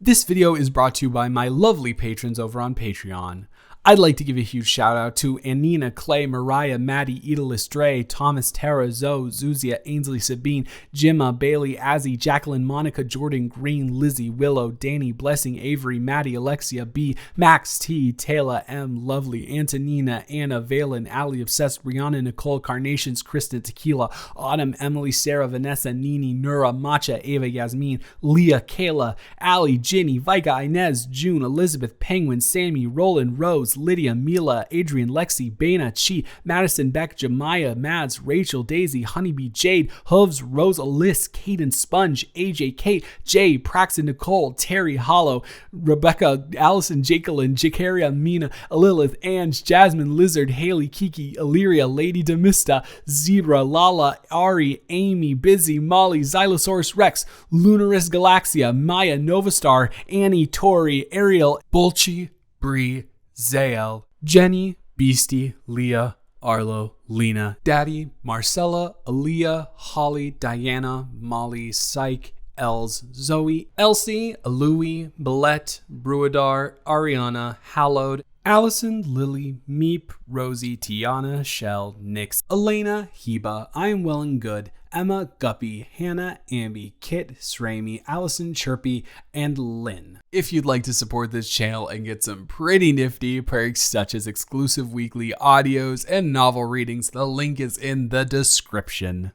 This video is brought to you by my lovely patrons over on Patreon. I'd like to give a huge shout out to Anina, Clay, Mariah, Maddie, Edalis, Dre, Thomas, Tara, Zoe, Zuzia, Ainsley, Sabine, Jimma, Bailey, Azzy, Jacqueline, Monica, Jordan, Green, Lizzie, Willow, Danny, Blessing, Avery, Maddie, Alexia, B, Max, T, Taylor, M, Lovely, Antonina, Anna, Valen, Ali, Obsessed, Brianna, Nicole, Carnations, Kristen, Tequila, Autumn, Emily, Sarah, Vanessa, Nini, Nura, Matcha, Ava, Yasmin, Leah, Kayla, Ali, Ginny, Vika, Inez, June, Elizabeth, Penguin, Sammy, Roland, Rose, Lydia, Mila, Adrian, Lexi, Bana, Chi, Madison, Beck, Jemiah, Mads, Rachel, Daisy, Honeybee, Jade, Hooves, Rose, Alyss, Caden, Sponge, AJ, Kate, Jay, Praxton, Nicole, Terry, Hollow, Rebecca, Allison, Jacqueline, Jakaria, Mina, Lilith, Ange, Jasmine, Lizard, Haley, Kiki, Illyria, Lady Demista, Zebra, Lala, Ari, Amy, Busy, Molly, Xylosaurus Rex, Lunaris Galaxia, Maya, Novastar, Annie, Tori, Ariel, Bolchi, Bree, Zael, Jenny, Beastie, Leah, Arlo, Lena, Daddy, Marcella, Aaliyah, Holly, Diana, Molly, Psych, Els, Zoe, Elsie, Louie, Billette, Bruadar, Ariana, Hallowed, Allison, Lily, Meep, Rosie, Tiana, Shell, Nix, Elena, Heba, I Am Well and Good, Emma, Guppy, Hannah, Ambi, Kit, Srami, Allison, Chirpy, and Lynn. If you'd like to support this channel and get some pretty nifty perks such as exclusive weekly audios and novel readings, the link is in the description.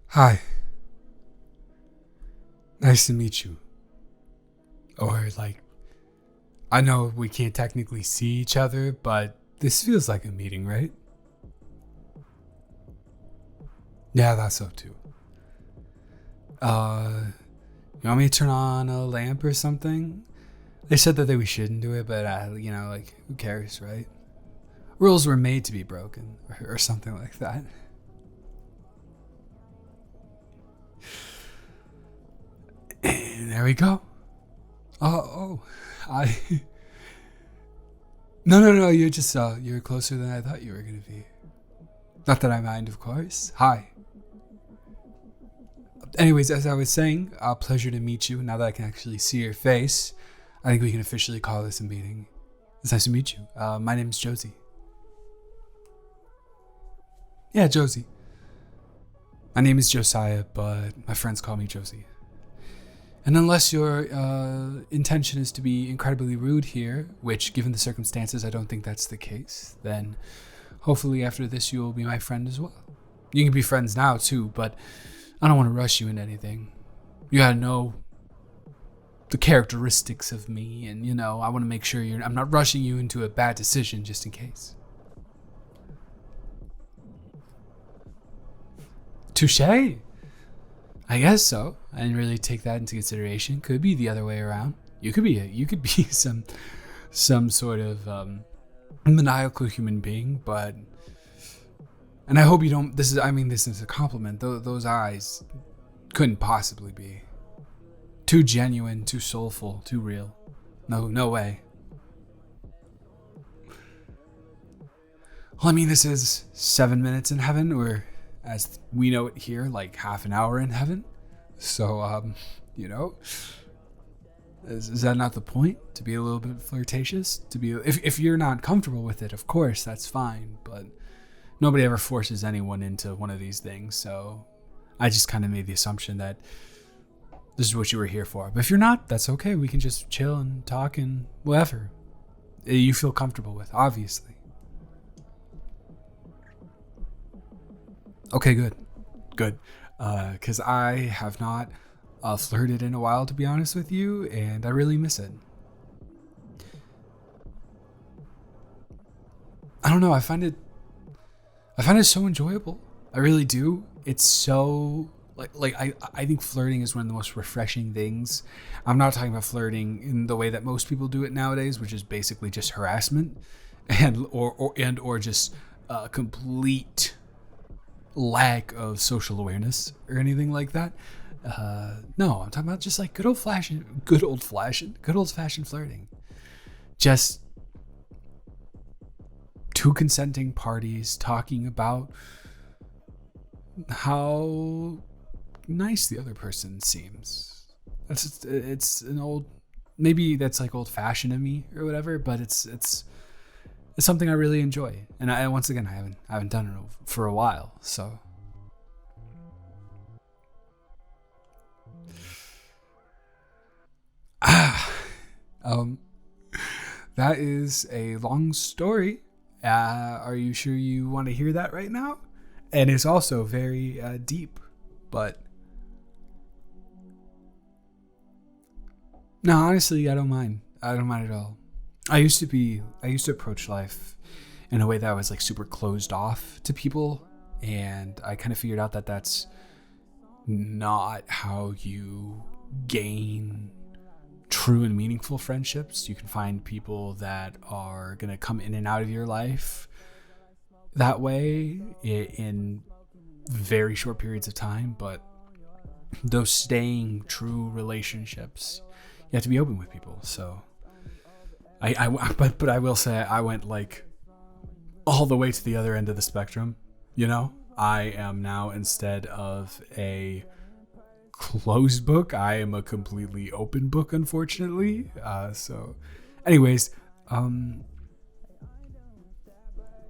Hi. Nice to meet you. Or I know we can't technically see each other, but this feels like a meeting, right? Yeah, I thought so too. You want me to turn on a lamp or something? They said that we shouldn't do it, but who cares, right? Rules were made to be broken, or something like that. And there we go. No, you're just, you're closer than I thought you were going to be. Not that I mind, of course. Hi. Anyways, as I was saying, pleasure to meet you. Now that I can actually see your face, I think we can officially call this a meeting. It's nice to meet you. My name is Josie. Yeah, Josie. My name is Josiah, but my friends call me Josie. And unless your intention is to be incredibly rude here, which given the circumstances I don't think that's the case, then hopefully after this you will be my friend as well. You can be friends now too, but I don't want to rush you into anything. You gotta know the characteristics of me, and I want to make sure I'm not rushing you into a bad decision just in case. Touché. I guess so. I didn't really take that into consideration. Could be the other way around. You could be some sort of maniacal human being, but and I hope you don't. This is a compliment. Those eyes couldn't possibly be too genuine, too soulful, too real. No way. Well, this is 7 minutes in heaven, or as we know it here, like half an hour in heaven. So, is that not the point? To be a little bit flirtatious? To be, if you're not comfortable with it, of course, that's fine. But nobody ever forces anyone into one of these things. So I just kind of made the assumption that this is what you were here for. But if you're not, that's okay. We can just chill and talk and whatever you feel comfortable with, obviously. Okay, good. Because I have not flirted in a while, to be honest with you, and I really miss it. I don't know. I find it so enjoyable. I really do. It's so I think flirting is one of the most refreshing things. I'm not talking about flirting in the way that most people do it nowadays, which is basically just harassment or just complete lack of social awareness or anything like that. No, I'm talking about just like good old fashioned flirting. Just two consenting parties talking about how nice the other person seems. It's an old, maybe that's like old fashioned of me or whatever, but it's something I really enjoy. And I once again I haven't done it for a while, so. That is a long story. Are you sure you want to hear that right now? And it's also very deep, but no, honestly, I don't mind. I don't mind at all. I used to approach life in a way that was like super closed off to people, and I kind of figured out that that's not how you gain true and meaningful friendships. You can find people that are going to come in and out of your life that way in very short periods of time, but those staying true relationships, you have to be open with people. So but I will say I went like all the way to the other end of the spectrum. You know, I am now, instead of a closed book, I am a completely open book, unfortunately. So anyways,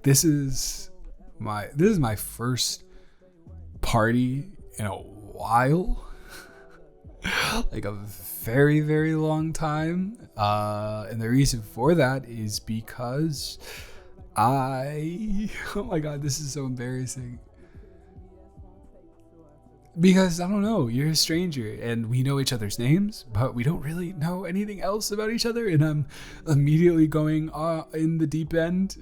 this is my first party in a while. Like a very, very long time. And the reason for that is because oh my God, this is so embarrassing. Because I don't know, you're a stranger and we know each other's names, but we don't really know anything else about each other. And I'm immediately going in the deep end,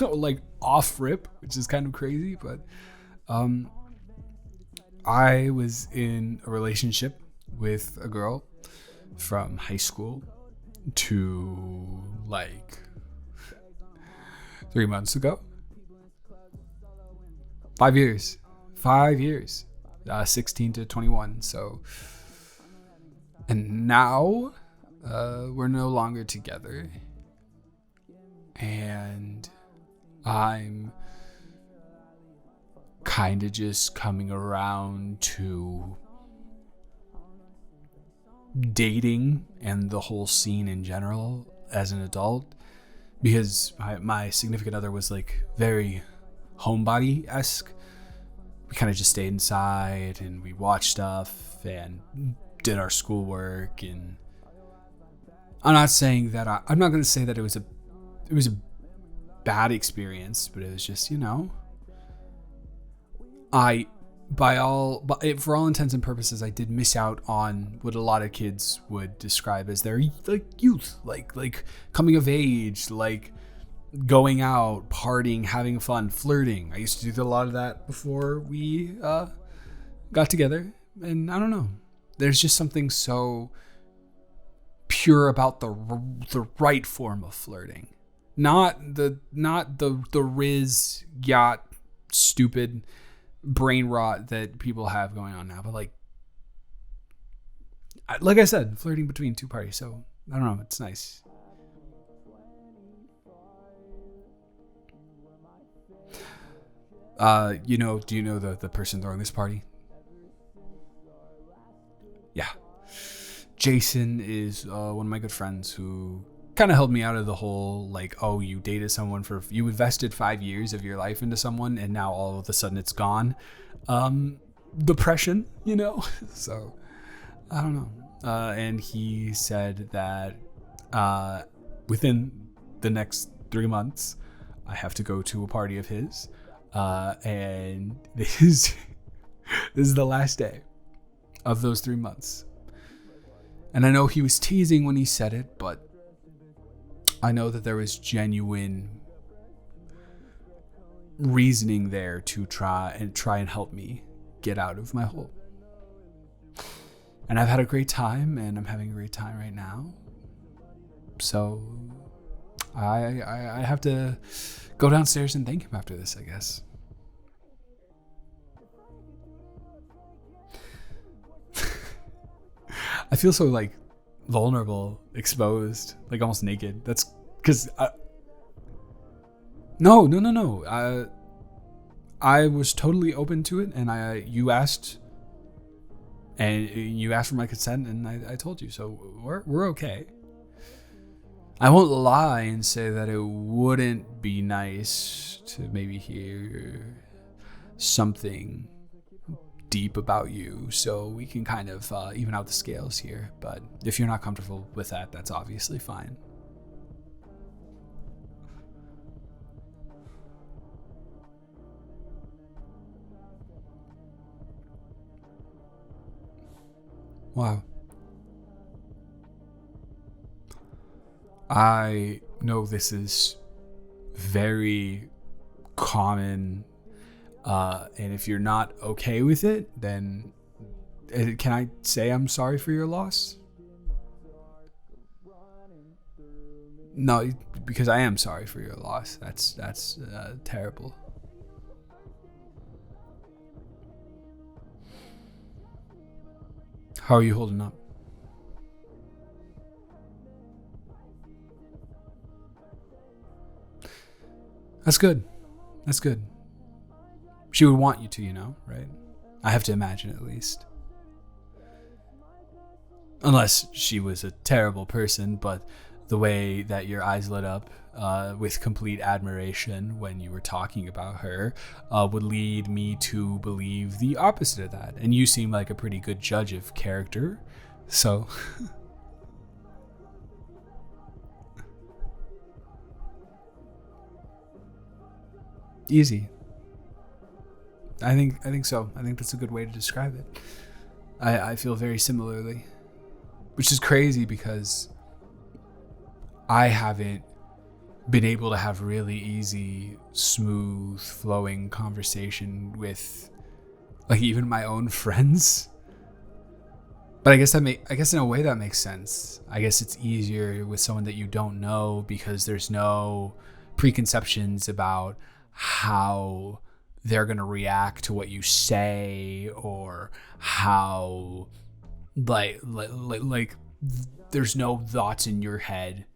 like off rip, which is kind of crazy. But I was in a relationship with a girl from high school to like 3 months ago. 5 years. 5 years. 16 to 21. So, and now we're no longer together, and I'm kind of just coming around to dating and the whole scene in general as an adult, because my significant other was like very homebody-esque. We kind of just stayed inside and we watched stuff and did our schoolwork. And I'm not saying that I'm not going to say that it was a bad experience, but it was just, you know, for all intents and purposes, I did miss out on what a lot of kids would describe as their like youth, like coming of age, like going out, partying, having fun, flirting. I used to do a lot of that before we got together, and I don't know. There's just something so pure about the right form of flirting, not the Riz yacht stupid brain rot that people have going on now, but like I said, flirting between two parties. So I don't know, it's nice. Do you know the person throwing this party? Yeah. Jason is one of my good friends who kind of helped me out of the whole, like, oh, you dated someone you invested 5 years of your life into someone and now all of a sudden it's gone. Depression, you know? So, I don't know. And he said that within the next 3 months, I have to go to a party of his. And this is the last day of those 3 months. And I know he was teasing when he said it, but I know that there was genuine reasoning there to try and help me get out of my hole. And I've had a great time, and I'm having a great time right now. So I have to go downstairs and thank him after this, I guess. I feel so like vulnerable, exposed, like almost naked. That's because no. I was totally open to it, and you asked And you asked for my consent, and I told you, so we're okay. I won't lie and say that it wouldn't be nice to maybe hear something deep about you, so we can kind of even out the scales here. But if you're not comfortable with that, that's obviously fine. Wow. I know this is very common, and if you're not okay with it, then can I say I'm sorry for your loss? No, because I am sorry for your loss. That's terrible. How are you holding up? That's good. That's good. She would want you to, right? I have to imagine, at least. Unless she was a terrible person, but the way that your eyes lit up with complete admiration when you were talking about her would lead me to believe the opposite of that. And you seem like a pretty good judge of character, so... Easy. I think so. I think that's a good way to describe it. I feel very similarly. Which is crazy because I haven't been able to have really easy, smooth, flowing conversation with like even my own friends. But I guess in a way that makes sense. I guess it's easier with someone that you don't know because there's no preconceptions about how they're going to react to what you say, or how like there's no thoughts in your head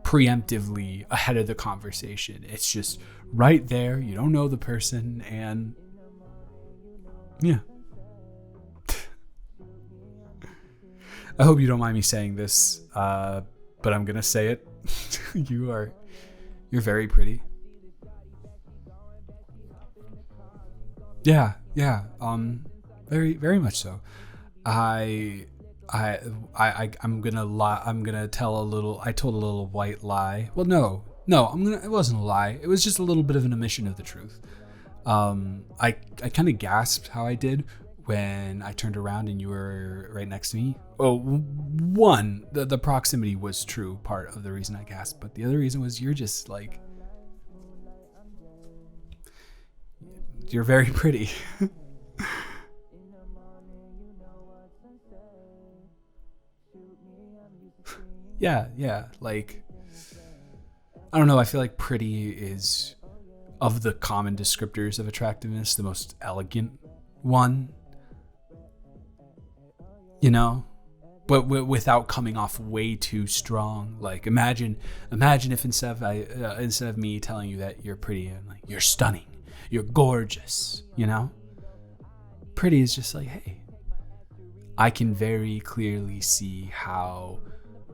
preemptively ahead of the conversation. It's just right there. You don't know the person, and yeah. I hope you don't mind me saying this, but I'm gonna say it. You're very pretty. Yeah, very, very much so. I'm gonna lie. I'm gonna tell a little. I told a little white lie. Well, no. It wasn't a lie. It was just a little bit of an omission of the truth. I kind of gasped how I did when I turned around and you were right next to me. Oh, one, the proximity was true part of the reason I gasped, but the other reason was you're just like, you're very pretty. Yeah, like, I don't know, I feel like pretty is, of the common descriptors of attractiveness, the most elegant one, but without coming off way too strong. Like, imagine if instead of me telling you that you're pretty, I'm like, you're stunning, you're gorgeous, Pretty is just like, hey, I can very clearly see how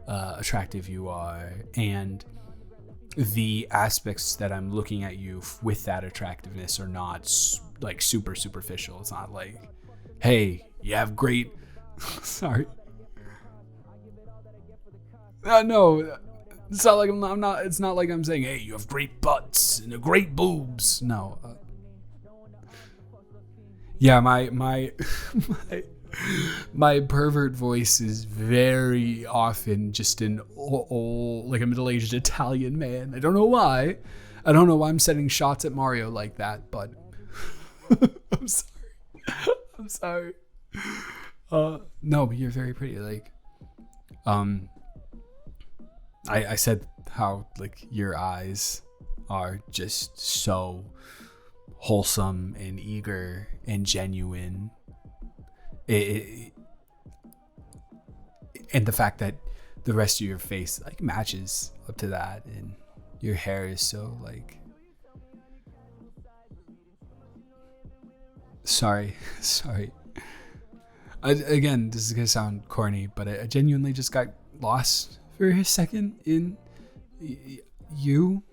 attractive you are, and the aspects that I'm looking at you with that attractiveness are not like super superficial. It's not like, hey, you have great sorry, no, it's not like I'm not it's not like I'm saying, hey, you have great butts and great boobs. No, yeah, my my pervert voice is very often just an old, like a middle-aged Italian man. I don't know why. I don't know why I'm sending shots at Mario like that, but I'm sorry. I'm sorry. No, but you're very pretty. Like, I said how like your eyes are just so wholesome and eager and genuine. And the fact that the rest of your face like matches up to that, and your hair is so like, sorry Again, this is gonna sound corny, but I genuinely just got lost for a second in you.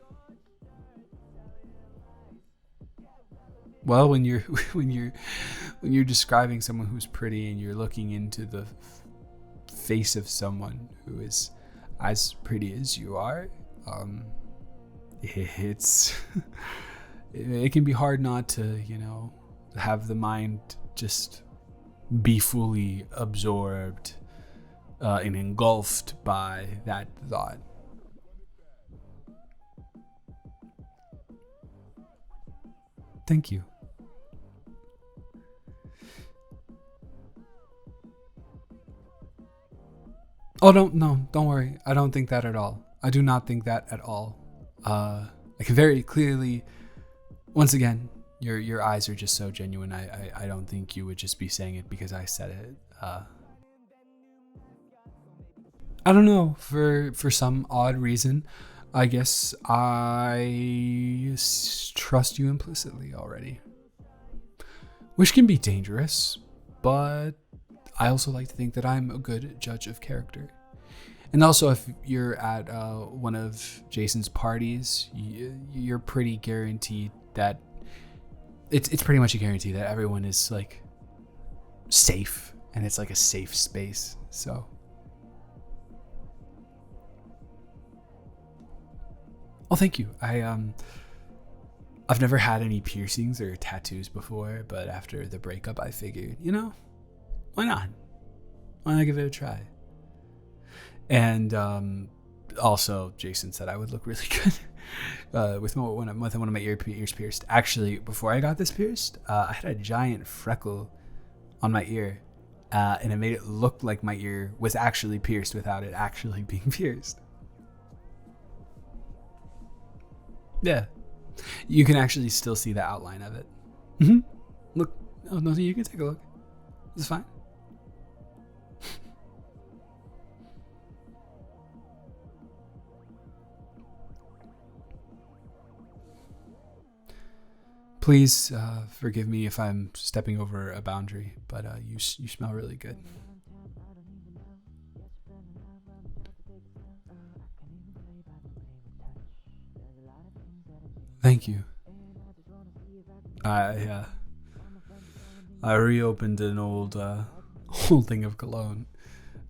Well, when you're when you're describing someone who's pretty and you're looking into the face of someone who is as pretty as you are, it's it can be hard not to, have the mind just be fully absorbed and engulfed by that thought. Thank you. Oh, don't worry. I don't think that at all. I do not think that at all. I can very clearly, once again, your eyes are just so genuine. I don't think you would just be saying it because I said it. I don't know, for some odd reason, I guess trust you implicitly already. Which can be dangerous, but I also like to think that I'm a good judge of character. And also, if you're at one of Jason's parties, you're pretty guaranteed that it's pretty much a guarantee that everyone is like safe, and it's like a safe space. So, well, thank you. I've never had any piercings or tattoos before, but after the breakup, I figured, why not? Why not give it a try? And also, Jason said I would look really good with one of my ears pierced. Actually, before I got this pierced, I had a giant freckle on my ear, and it made it look like my ear was actually pierced without it actually being pierced. Yeah, you can actually still see the outline of it. Mm-hmm. Look, oh no, you can take a look. It's fine. Please forgive me if I'm stepping over a boundary, but you smell really good. Thank you. I reopened an old thing of cologne,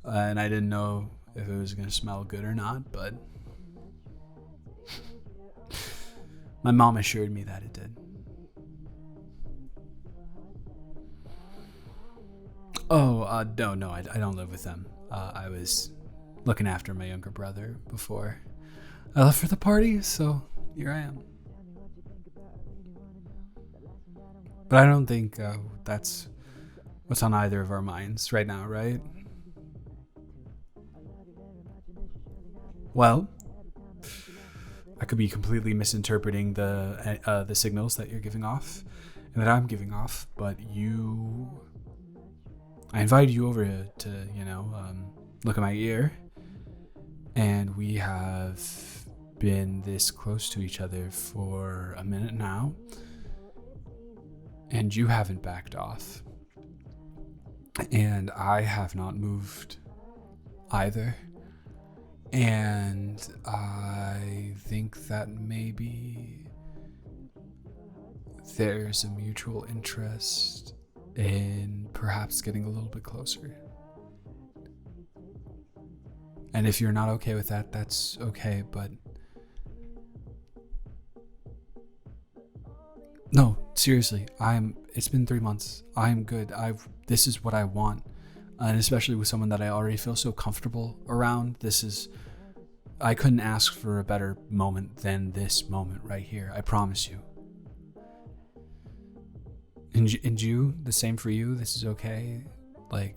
and I didn't know if it was gonna smell good or not, but my mom assured me that it did. Oh, no, I don't live with them. I was looking after my younger brother before I left for the party, so here I am. But I don't think that's what's on either of our minds right now, right? Well, I could be completely misinterpreting the signals that you're giving off and that I'm giving off, but I invited you over to look at my ear, and we have been this close to each other for a minute now, and you haven't backed off, and I have not moved either, and I think that maybe there's a mutual interest in perhaps getting a little bit closer. And if you're not okay with that, that's okay, but no, seriously, it's been 3 months. I'm good. This is what I want. And especially with someone that I already feel so comfortable around, I couldn't ask for a better moment than this moment right here. I promise you. And you, the same for you. This is okay. Like,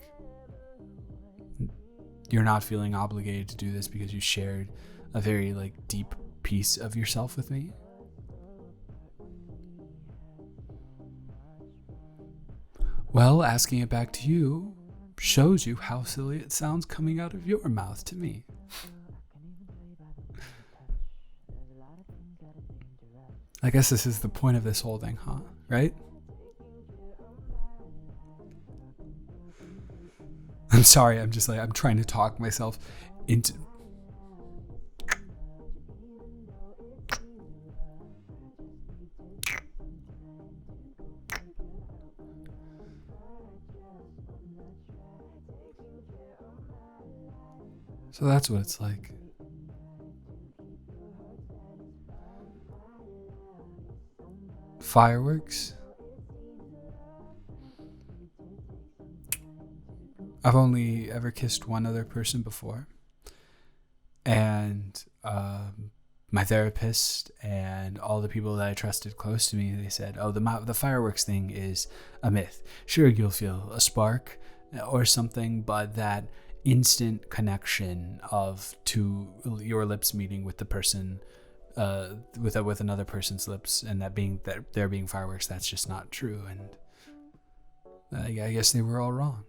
you're not feeling obligated to do this because you shared a very deep piece of yourself with me. Well, asking it back to you shows you how silly it sounds coming out of your mouth to me. I guess this is the point of this whole thing, huh? Right? I'm sorry. I'm just like, I'm trying to talk myself into. So that's what it's like. Fireworks? I've only ever kissed one other person before. And my therapist and all the people that I trusted close to me, they said, oh, the fireworks thing is a myth. Sure, you'll feel a spark or something, but that instant connection to your lips meeting with the person, with another person's lips, and that there being fireworks, that's just not true. And I guess they were all wrong.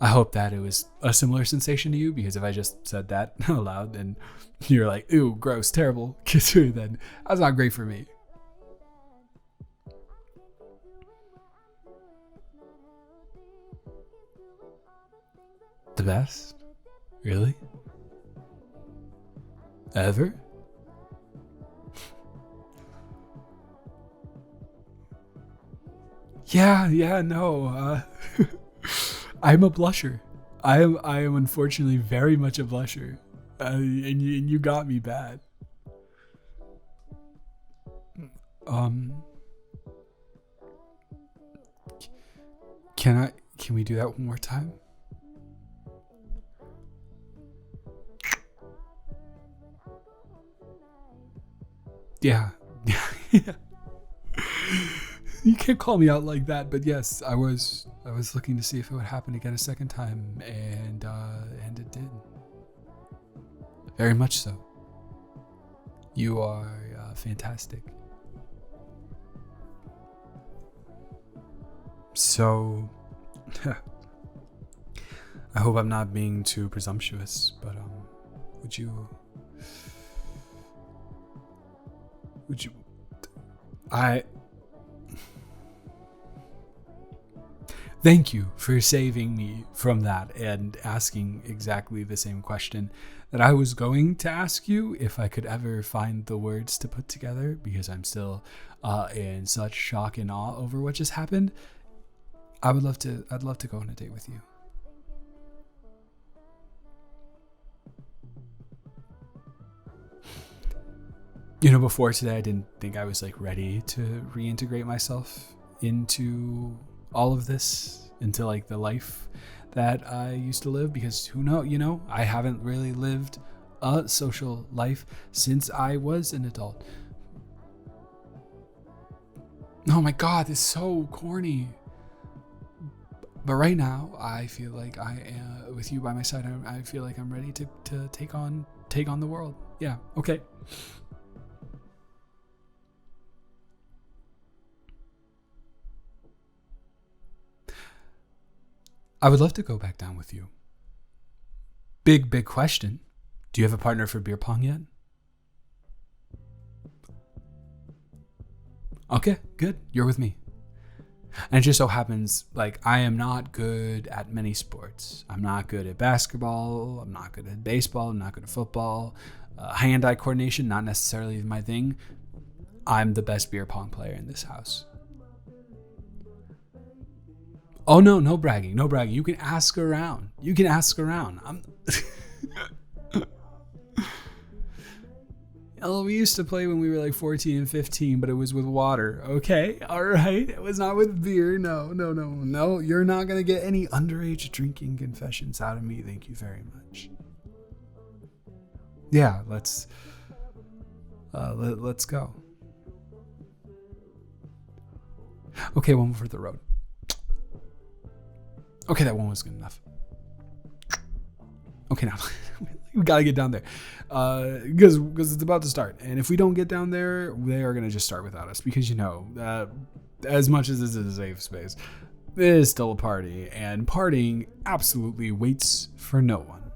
I hope that it was a similar sensation to you, because if I just said that out loud and you're like, ew, gross, terrible, kiss her, then that's not great for me. The best? Really? Ever? Yeah, no. I'm a blusher. I am unfortunately very much a blusher, and you got me bad. Can we do that one more time? Yeah. You can't call me out like that, but yes, I was looking to see if it would happen again a second time, and it did. Very much so. You are fantastic. So, I hope I'm not being too presumptuous, but would you? Thank you for saving me from that and asking exactly the same question that I was going to ask you if I could ever find the words to put together, because I'm still in such shock and awe over what just happened. I'd love to go on a date with you. You know, before today, I didn't think I was ready to reintegrate myself into all of this, into the life that I used to live, because I haven't really lived a social life since I was an adult. Oh my God, it's so corny. But right now, I feel like I am, with you by my side, I feel like I'm ready to take on the world. Yeah, okay. I would love to go back down with you. Big question. Do you have a partner for beer pong yet? Okay, good. You're with me. And it just so happens, I am not good at many sports. I'm not good at basketball. I'm not good at baseball. I'm not good at football. Hand-eye coordination, not necessarily my thing. I'm the best beer pong player in this house. Oh, no bragging. You can ask around. Oh, we used to play when we were 14 and 15, but it was with water. Okay, all right. It was not with beer. No. You're not going to get any underage drinking confessions out of me. Thank you very much. Yeah, let's go. Okay, one for the road. Okay, that one was good enough. Okay, now we gotta get down there, because it's about to start. And if we don't get down there, they are gonna just start without us. Because as much as this is a safe space, it is still a party, and partying absolutely waits for no one.